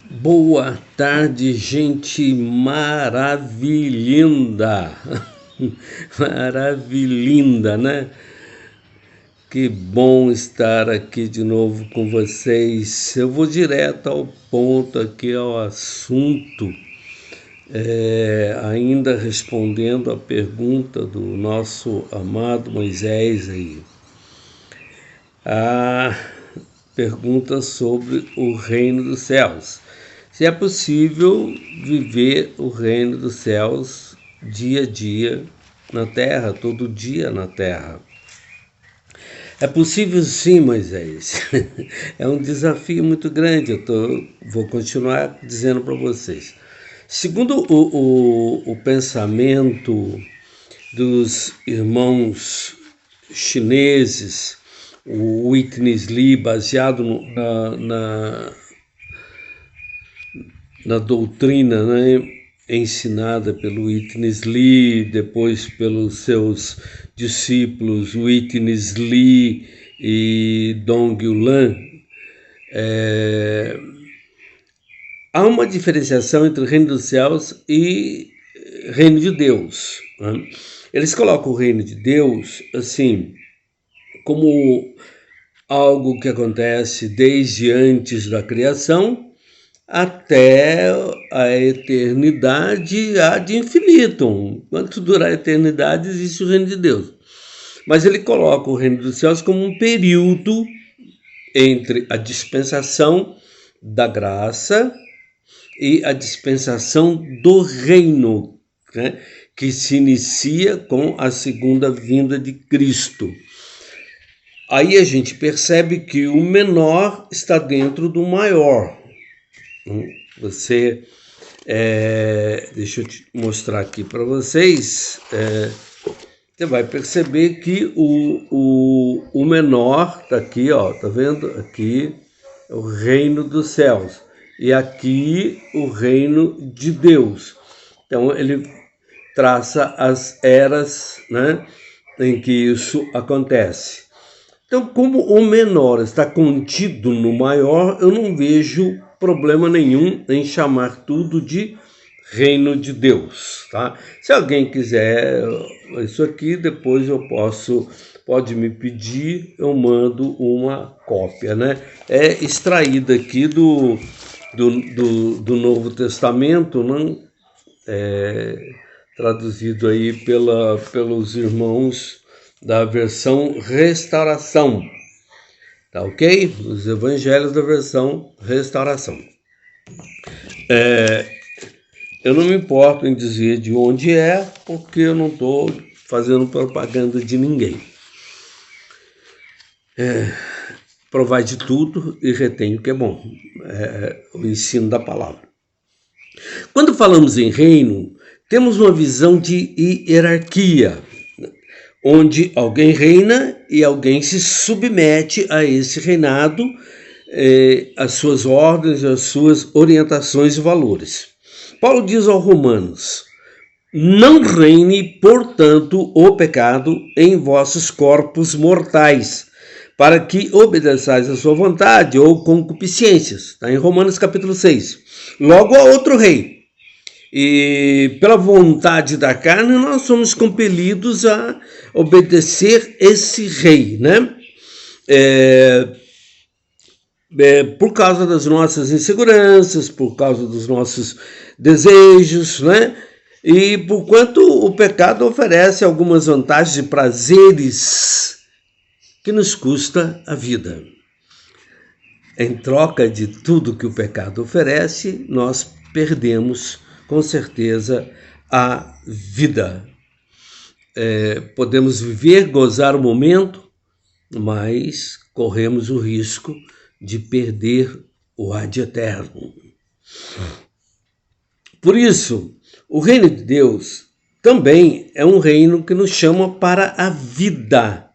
Boa tarde, gente maravilhinda. Maravilhinda, né? Que bom estar aqui de novo com vocês. Eu vou direto ao ponto aqui, ao assunto, ainda respondendo a pergunta do nosso amado Moisés aí. A pergunta sobre o reino dos céus. Se é possível viver o reino dos céus dia a dia na terra, todo dia na terra. É possível sim, Moisés. É um desafio muito grande, vou continuar dizendo para vocês. Segundo o pensamento dos irmãos chineses, o Witness Lee, baseado na doutrina, né, ensinada pelo Witness Lee, depois pelos seus discípulos Witness Lee e Dong Yulan, há uma diferenciação entre o reino dos céus e reino de Deus, né? Eles colocam o reino de Deus assim como algo que acontece desde antes da criação até a eternidade ad infinitum. Enquanto durar a eternidade, existe o reino de Deus. Mas ele coloca o reino dos céus como um período entre a dispensação da graça e a dispensação do reino, né, que se inicia com a segunda vinda de Cristo. Aí a gente percebe que o menor está dentro do maior. Você, deixa eu te mostrar aqui para vocês, você vai perceber que o menor está aqui, ó, tá vendo? Aqui é o reino dos céus e aqui o reino de Deus. Então ele traça as eras, né, em que isso acontece. Então, como o menor está contido no maior, eu não vejo problema nenhum em chamar tudo de reino de Deus, tá? Se alguém quiser isso aqui, depois pode me pedir, eu mando uma cópia, né? É extraída aqui do Novo Testamento, né? Traduzido aí pelos irmãos da versão Restauração, tá ok? Os evangelhos da versão Restauração. Eu não me importo em dizer de onde é, porque eu não estou fazendo propaganda de ninguém. Provai de tudo e retém o que é bom. O ensino da palavra. Quando falamos em reino, temos uma visão de hierarquia, onde alguém reina e alguém se submete a esse reinado, as suas ordens, as suas orientações e valores. Paulo diz aos Romanos: não reine, portanto, o pecado em vossos corpos mortais, para que obedeçais a sua vontade ou concupiscências. Está em Romanos capítulo 6. Logo há outro rei. E pela vontade da carne nós somos compelidos a obedecer esse rei, né? Por causa das nossas inseguranças, por causa dos nossos desejos, né? E porquanto o pecado oferece algumas vantagens e prazeres que nos custa a vida. Em troca de tudo que o pecado oferece, nós perdemos com certeza a vida. Podemos viver, gozar o momento, mas corremos o risco de perder o ad eterno. Por isso, o reino de Deus também é um reino que nos chama para a vida,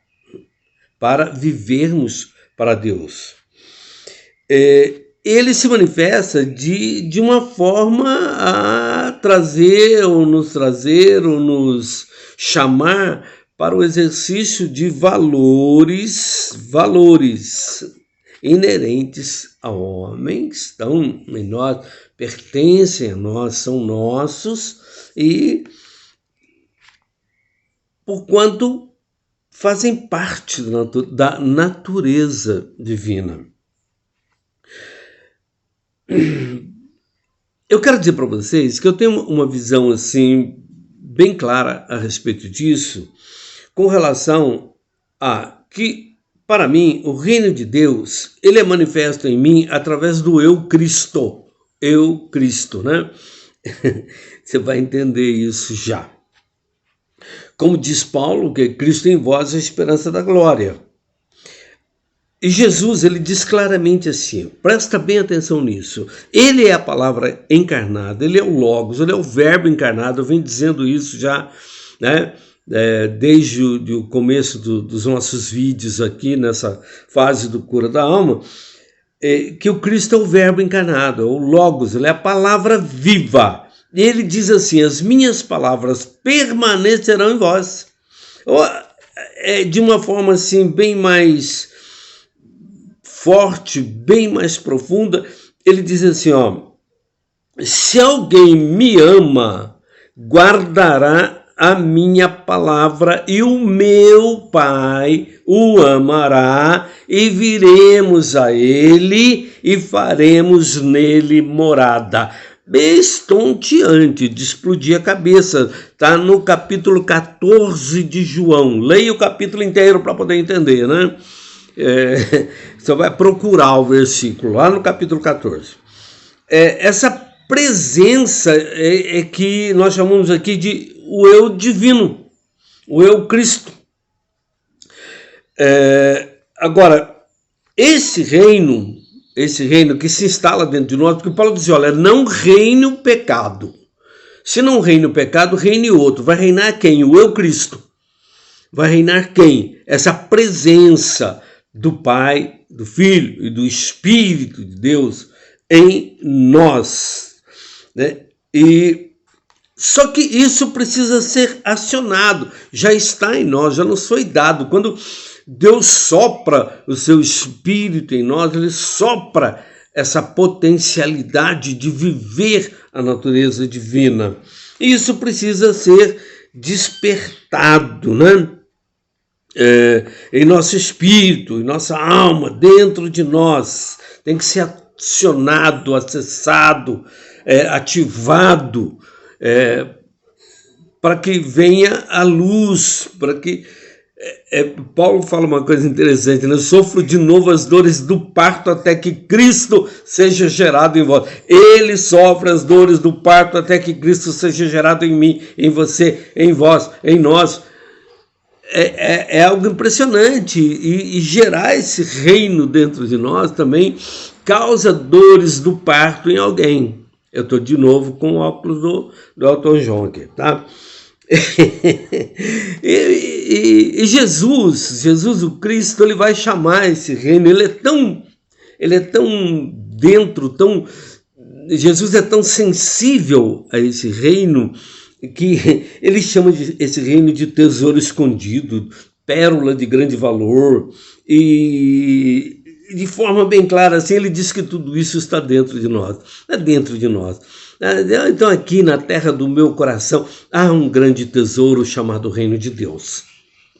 para vivermos para Deus. Ele se manifesta de uma forma a trazer ou nos chamar para o exercício de valores inerentes a homens, estão em nós, pertencem a nós, são nossos, e porquanto fazem parte da natureza divina. Eu quero dizer para vocês que eu tenho uma visão assim bem clara a respeito disso, com relação a que, para mim, o reino de Deus, ele é manifesto em mim através do eu Cristo. Eu Cristo, né? Você vai entender isso já. Como diz Paulo, que Cristo em vós é a esperança da glória. E Jesus, ele diz claramente assim, presta bem atenção nisso, ele é a palavra encarnada, ele é o Logos, ele é o verbo encarnado, eu venho dizendo isso já, né, desde o começo dos nossos vídeos aqui, nessa fase do Cura da Alma, que o Cristo é o verbo encarnado, é o Logos, ele é a palavra viva. E ele diz assim, as minhas palavras permanecerão em vós. De uma forma assim, bem mais forte, bem mais profunda, ele diz assim, se alguém me ama, guardará a minha palavra e o meu Pai o amará e viremos a ele e faremos nele morada. Estonteante, de explodir a cabeça, está no capítulo 14 de João. Leia o capítulo inteiro para poder entender, né? Você vai procurar o versículo lá no capítulo 14. Essa presença é que nós chamamos aqui de o eu divino, o eu Cristo. Agora, esse reino que se instala dentro de nós, porque Paulo diz, olha, não reine o pecado. Se não reine o pecado, reine outro. Vai reinar quem? O eu Cristo. Vai reinar quem? Essa presença do Pai, do Filho e do Espírito de Deus em nós, né? Só que isso precisa ser acionado, já está em nós, já nos foi dado. Quando Deus sopra o seu Espírito em nós, ele sopra essa potencialidade de viver a natureza divina. E isso precisa ser despertado, né? Em nosso espírito, em nossa alma, dentro de nós. Tem que ser acionado, acessado, ativado, para que venha a luz, para que... Paulo fala uma coisa interessante, né? Eu sofro de novo as dores do parto até que Cristo seja gerado em vós. Ele sofre as dores do parto até que Cristo seja gerado em mim, em você, em vós, em nós. É algo impressionante, e gerar esse reino dentro de nós também causa dores do parto em alguém. Eu estou de novo com o óculos do Elton John aqui, tá? e Jesus o Cristo, ele vai chamar esse reino, ele é tão dentro, Jesus é tão sensível a esse reino, que ele chama esse reino de tesouro escondido, pérola de grande valor, e de forma bem clara assim, ele diz que tudo isso está dentro de nós, é dentro de nós. Então aqui na terra do meu coração há um grande tesouro chamado Reino de Deus.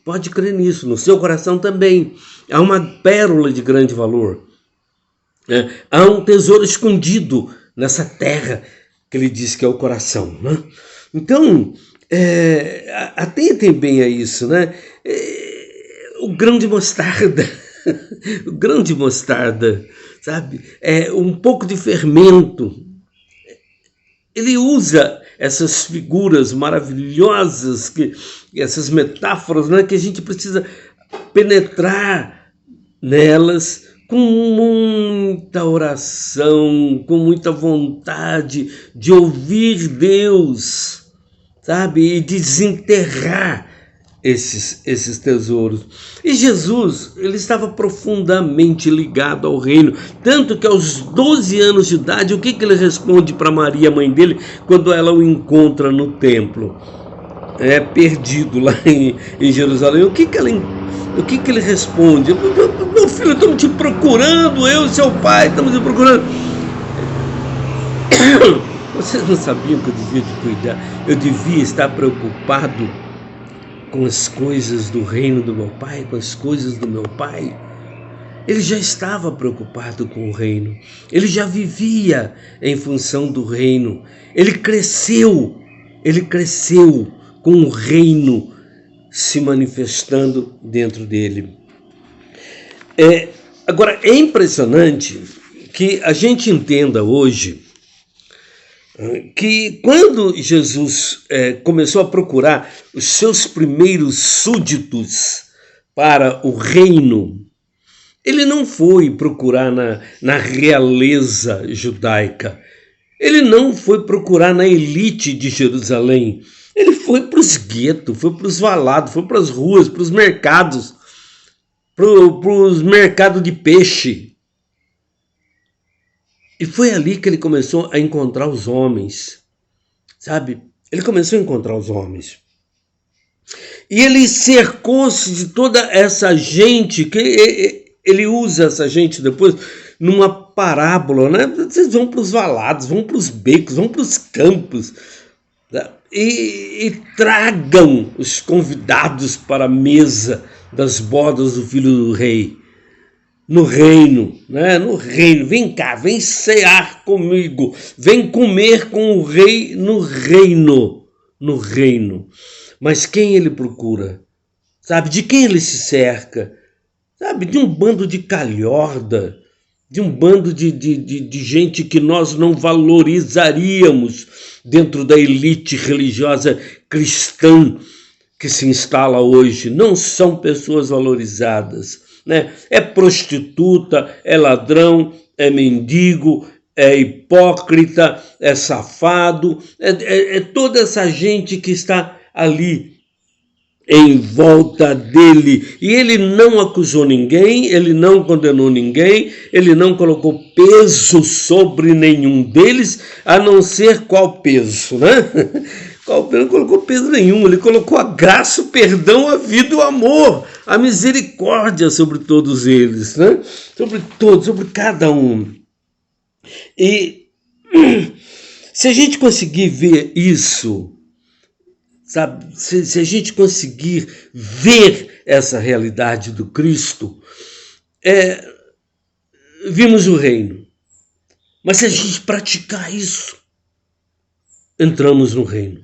Pode crer nisso, no seu coração também há uma pérola de grande valor. Há um tesouro escondido nessa terra que ele diz que é o coração, né? Então, atentem bem a isso, né? O grão de mostarda, o grão de mostarda, sabe? Um pouco de fermento. Ele usa essas figuras maravilhosas, essas metáforas, né, que a gente precisa penetrar nelas com muita oração, com muita vontade de ouvir Deus, sabe? E desenterrar esses tesouros. E Jesus, ele estava profundamente ligado ao reino, tanto que aos 12 anos de idade, o que ele responde para Maria, mãe dele, quando ela o encontra no templo? perdido lá em Jerusalém, o que ele responde? Meu filho, estamos te procurando, eu e seu pai estamos te procurando. Vocês não sabiam que eu devia te cuidar? Eu devia estar preocupado com as coisas do reino do meu pai, com as coisas do meu pai. Ele já estava preocupado com o reino, ele já vivia em função do reino, ele cresceu com o reino se manifestando dentro dele. Agora, é impressionante que a gente entenda hoje que quando Jesus começou a procurar os seus primeiros súditos para o reino, ele não foi procurar na realeza judaica, ele não foi procurar na elite de Jerusalém, ele foi para os guetos, foi para os valados, foi para as ruas, para os mercados, para os mercados de peixe. E foi ali que ele começou a encontrar os homens, sabe? Ele começou a encontrar os homens. E ele cercou-se de toda essa gente, que ele usa essa gente depois numa parábola, né? Vocês vão para os valados, vão para os becos, vão para os campos, tá? E tragam os convidados para a mesa das bodas do filho do rei. No reino, né? No reino, vem cá, vem cear comigo, vem comer com o rei no reino. Mas quem ele procura? Sabe, de quem ele se cerca? Sabe, de um bando de calhorda, de um bando de gente que nós não valorizaríamos dentro da elite religiosa cristã que se instala hoje. Não são pessoas valorizadas, né? É prostituta, é ladrão, é mendigo, é hipócrita, é safado, é toda essa gente que está ali em volta dele. E ele não acusou ninguém, ele não condenou ninguém, ele não colocou peso sobre nenhum deles, a não ser qual peso, né? Ele não colocou peso nenhum, ele colocou a graça, o perdão, a vida, o amor, a misericórdia sobre todos eles, né? Sobre todos, sobre cada um. E se a gente conseguir ver isso, sabe, se a gente conseguir ver essa realidade do Cristo, vimos o reino. Mas se a gente praticar isso, entramos no reino.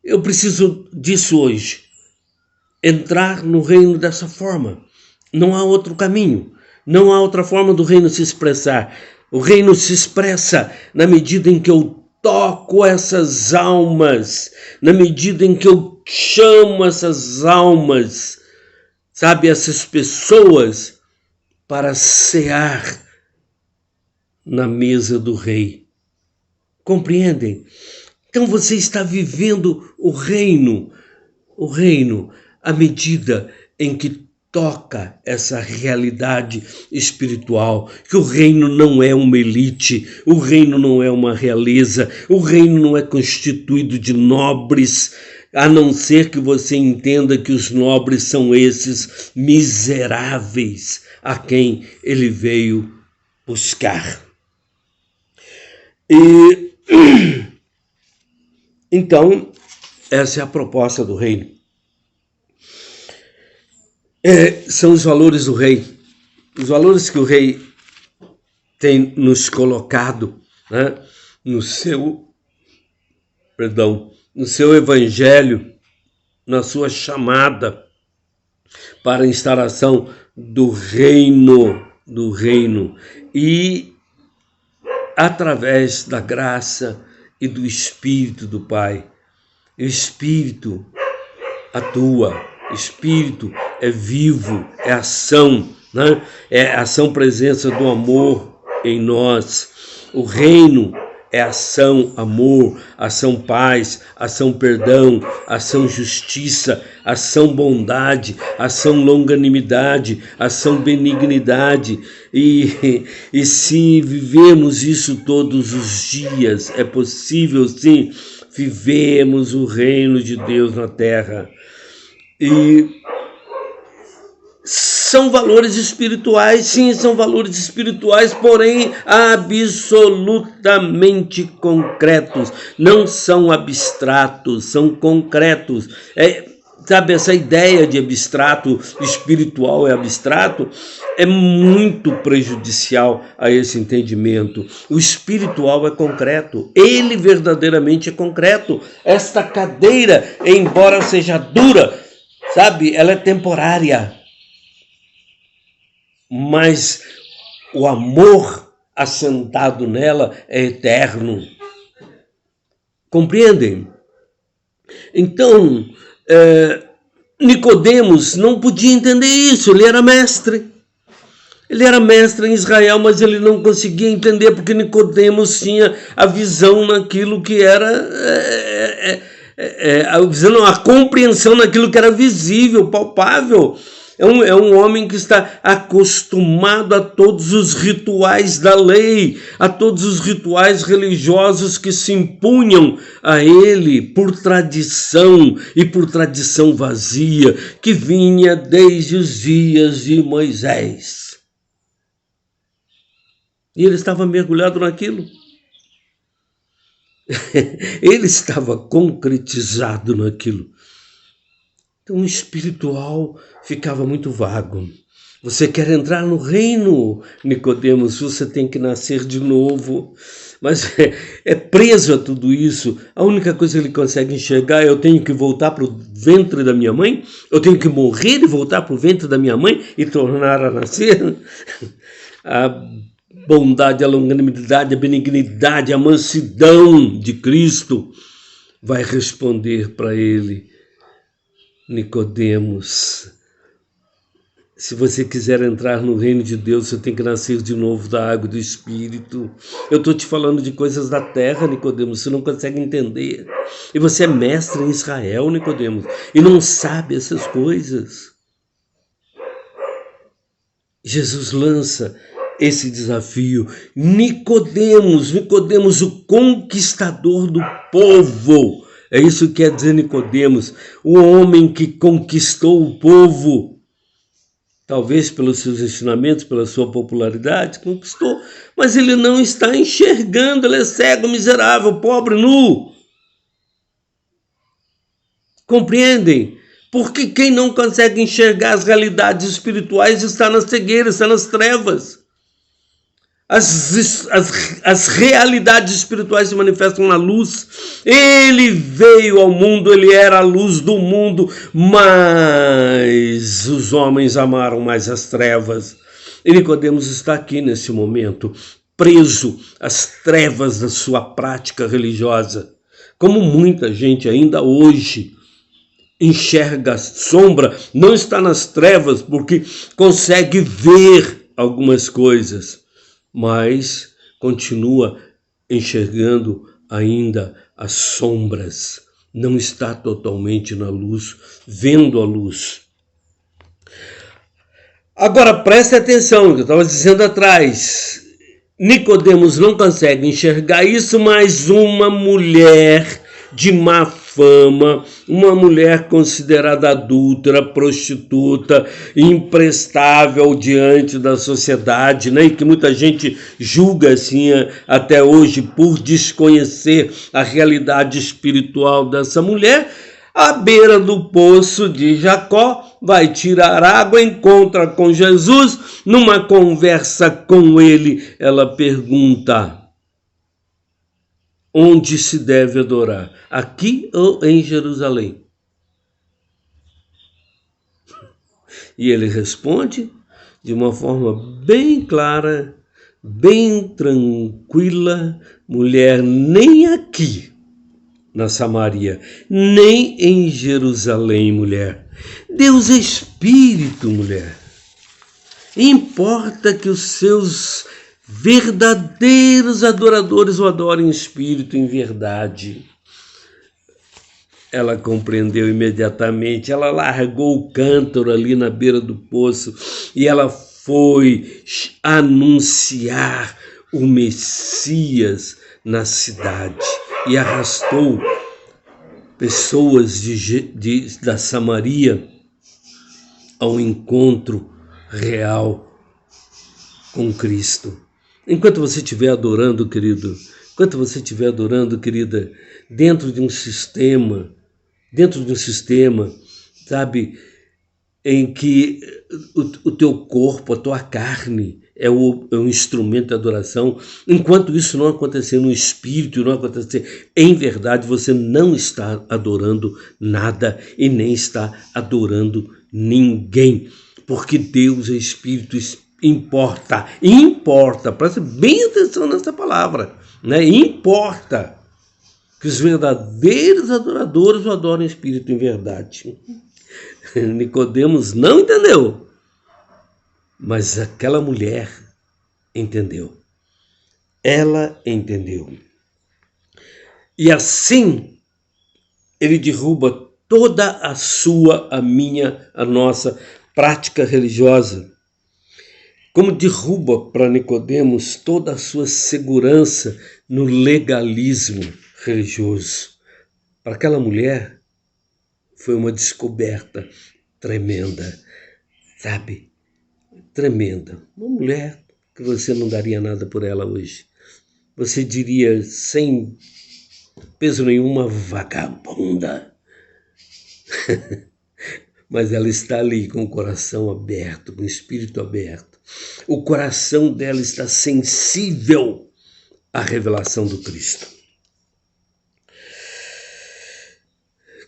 Eu preciso disso hoje. Entrar no reino dessa forma. Não há outro caminho. Não há outra forma do reino se expressar. O reino se expressa na medida em que eu toco essas almas, na medida em que eu chamo essas almas, sabe, essas pessoas, para cear na mesa do rei. Compreendem? Então você está vivendo o reino à medida em que toca essa realidade espiritual, que o reino não é uma elite, o reino não é uma realeza, o reino não é constituído de nobres, a não ser que você entenda que os nobres são esses miseráveis a quem ele veio buscar. E então, essa é a proposta do reino. São os valores do rei, os valores que o rei tem nos colocado, né, no seu evangelho, na sua chamada para a instalação do reino, e através da graça e do Espírito do Pai. O Espírito atua, o Espírito é vivo, é ação, né? É ação, presença do amor em nós. O reino é ação, amor, ação, paz, ação, perdão, ação, justiça, ação, bondade, ação, longanimidade, ação, benignidade. E se vivemos isso todos os dias, é possível, sim, vivemos o reino de Deus na terra. E são valores espirituais, sim, são valores espirituais, porém absolutamente concretos. Não são abstratos, são concretos. Sabe, essa ideia de abstrato, espiritual é abstrato, é muito prejudicial a esse entendimento. O espiritual é concreto, ele verdadeiramente é concreto. Esta cadeira, embora seja dura, sabe, ela é temporária. Mas o amor assentado nela é eterno. Compreendem? Então, Nicodemos não podia entender isso, ele era mestre. Ele era mestre em Israel, mas ele não conseguia entender, porque Nicodemos tinha a visão naquilo que era... a compreensão naquilo que era visível, palpável. É um homem que está acostumado a todos os rituais da lei, a todos os rituais religiosos que se impunham a ele por tradição e por tradição vazia, que vinha desde os dias de Moisés. E ele estava mergulhado naquilo. Ele estava concretizado naquilo. Então o espiritual ficava muito vago. Você quer entrar no reino, Nicodemos, você tem que nascer de novo. Mas é preso a tudo isso. A única coisa que ele consegue enxergar é: eu tenho que voltar para o ventre da minha mãe? Eu tenho que morrer e voltar para o ventre da minha mãe e tornar a nascer? A bondade, a longanimidade, a benignidade, a mansidão de Cristo vai responder para ele: Nicodemos, se você quiser entrar no reino de Deus, você tem que nascer de novo da água e do Espírito. Eu estou te falando de coisas da terra, Nicodemos, você não consegue entender. E você é mestre em Israel, Nicodemos, e não sabe essas coisas. Jesus lança esse desafio. Nicodemos, o conquistador do povo. É isso que quer dizer Nicodemos, o homem que conquistou o povo. Talvez pelos seus ensinamentos, pela sua popularidade, conquistou. Mas ele não está enxergando, ele é cego, miserável, pobre, nu. Compreendem? Porque quem não consegue enxergar as realidades espirituais está na cegueira, está nas trevas. As realidades espirituais se manifestam na luz. Ele veio ao mundo, ele era a luz do mundo, mas os homens amaram mais as trevas. E Nicodemos está aqui nesse momento, preso às trevas da sua prática religiosa, como muita gente ainda hoje enxerga a sombra, não está nas trevas porque consegue ver algumas coisas, mas continua enxergando ainda as sombras, não está totalmente na luz, vendo a luz. Agora preste atenção no que eu estava dizendo atrás. Nicodemos não consegue enxergar isso, mas uma mulher de má fama, uma mulher considerada adúltera, prostituta, imprestável diante da sociedade, né? E que muita gente julga assim até hoje por desconhecer a realidade espiritual dessa mulher, à beira do poço de Jacó, vai tirar água, encontra com Jesus, numa conversa com ele, ela pergunta: onde se deve adorar? Aqui ou em Jerusalém? E ele responde de uma forma bem clara, bem tranquila: mulher, nem aqui na Samaria, nem em Jerusalém, mulher. Deus é espírito, mulher. Importa que os seus verdadeiros adoradores o adorem em espírito e em verdade. Ela compreendeu imediatamente, ela largou o cântaro ali na beira do poço e ela foi anunciar o Messias na cidade e arrastou pessoas da Samaria ao encontro real com Cristo. Enquanto você estiver adorando, querido, enquanto você estiver adorando, querida, dentro de um sistema, sabe, em que o teu corpo, a tua carne é um instrumento de adoração, enquanto isso não acontecer no espírito, não acontecer em verdade, você não está adorando nada e nem está adorando ninguém, porque Deus é espírito. Importa, preste bem atenção nessa palavra, né? Importa que os verdadeiros adoradores o adorem em espírito e em verdade. Nicodemos não entendeu, mas aquela mulher entendeu. Ela entendeu. E assim ele derruba toda a minha, a nossa prática religiosa. Como derruba para Nicodemos toda a sua segurança no legalismo religioso. Para aquela mulher foi uma descoberta tremenda, sabe? Tremenda. Uma mulher que você não daria nada por ela hoje. Você diria sem peso nenhum, uma vagabunda. Mas ela está ali com o coração aberto, com o espírito aberto. O coração dela está sensível à revelação do Cristo.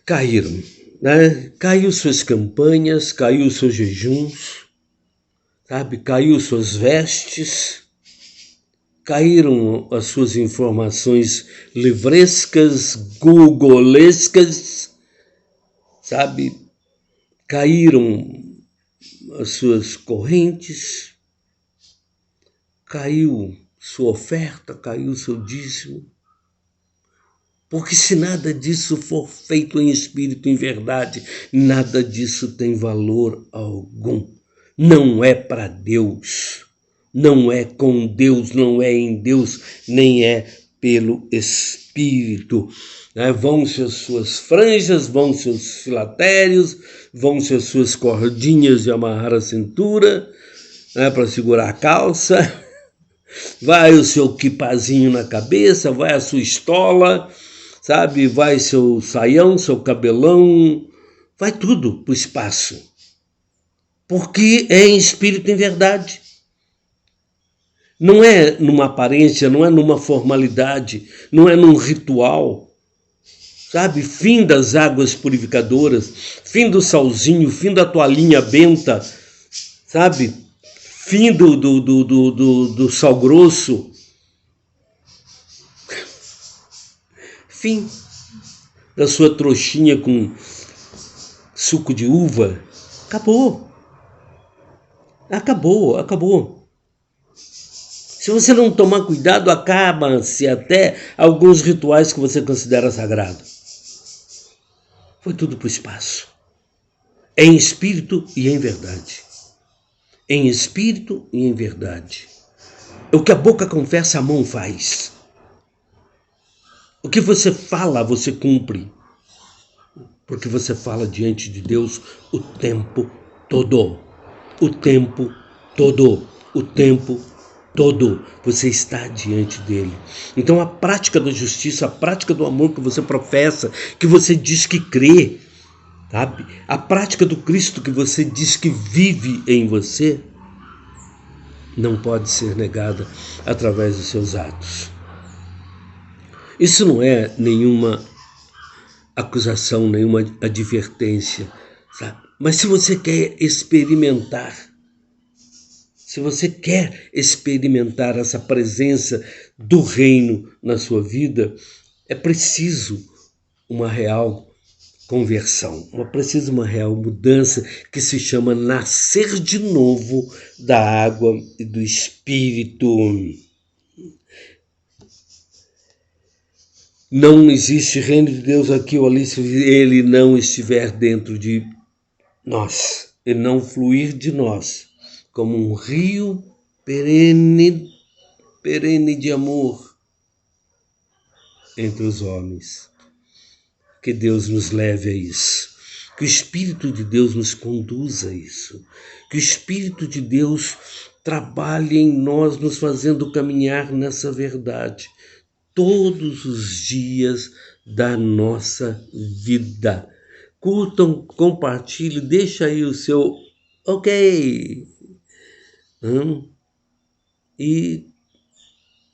Caíram, né? Caiu suas campanhas, caiu seus jejuns, sabe? Caiu suas vestes, caíram as suas informações livrescas, googolescas, sabe? Caíram as suas correntes, caiu sua oferta, caiu seu dízimo. Porque se nada disso for feito em espírito e em verdade, nada disso tem valor algum. Não é para Deus, não é com Deus, não é em Deus, nem é pelo Espírito. Vão-se as suas franjas, vão-se os filatérios, vão-se as suas cordinhas de amarrar a cintura, para segurar a calça, vai o seu quipazinho na cabeça, vai a sua estola, sabe, vai seu saião, seu cabelão, vai tudo para o espaço, porque é em espírito e em verdade. Não é numa aparência, não é numa formalidade, não é num ritual, sabe? Fim das águas purificadoras, fim do salzinho, fim da toalhinha benta, sabe? Fim do sal grosso, fim da sua trouxinha com suco de uva. Acabou. Se você não tomar cuidado, acabam-se até alguns rituais que você considera sagrado. Foi tudo para o espaço. Em espírito e em verdade. Em espírito e em verdade. O que a boca confessa, a mão faz. O que você fala, você cumpre. Porque você fala diante de Deus o tempo todo. O tempo todo. O tempo todo. Você está diante dele. Então a prática da justiça, a prática do amor que você professa, que você diz que crê, sabe? A prática do Cristo que você diz que vive em você, não pode ser negada através dos seus atos. Isso não é nenhuma acusação, nenhuma advertência, sabe? Mas se você quer experimentar, essa presença do reino na sua vida, é preciso uma real conversão, uma real mudança que se chama nascer de novo da água e do Espírito. Não existe reino de Deus aqui ou ali se ele não estiver dentro de nós e não fluir de nós como um rio perene de amor entre os homens. que Deus nos leve a isso. Que o Espírito de Deus nos conduza a isso. Que o Espírito de Deus trabalhe em nós, nos fazendo caminhar nessa verdade todos os dias da nossa vida. Curtam, compartilhem, deixa aí o seu ok. E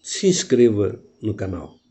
se inscreva no canal.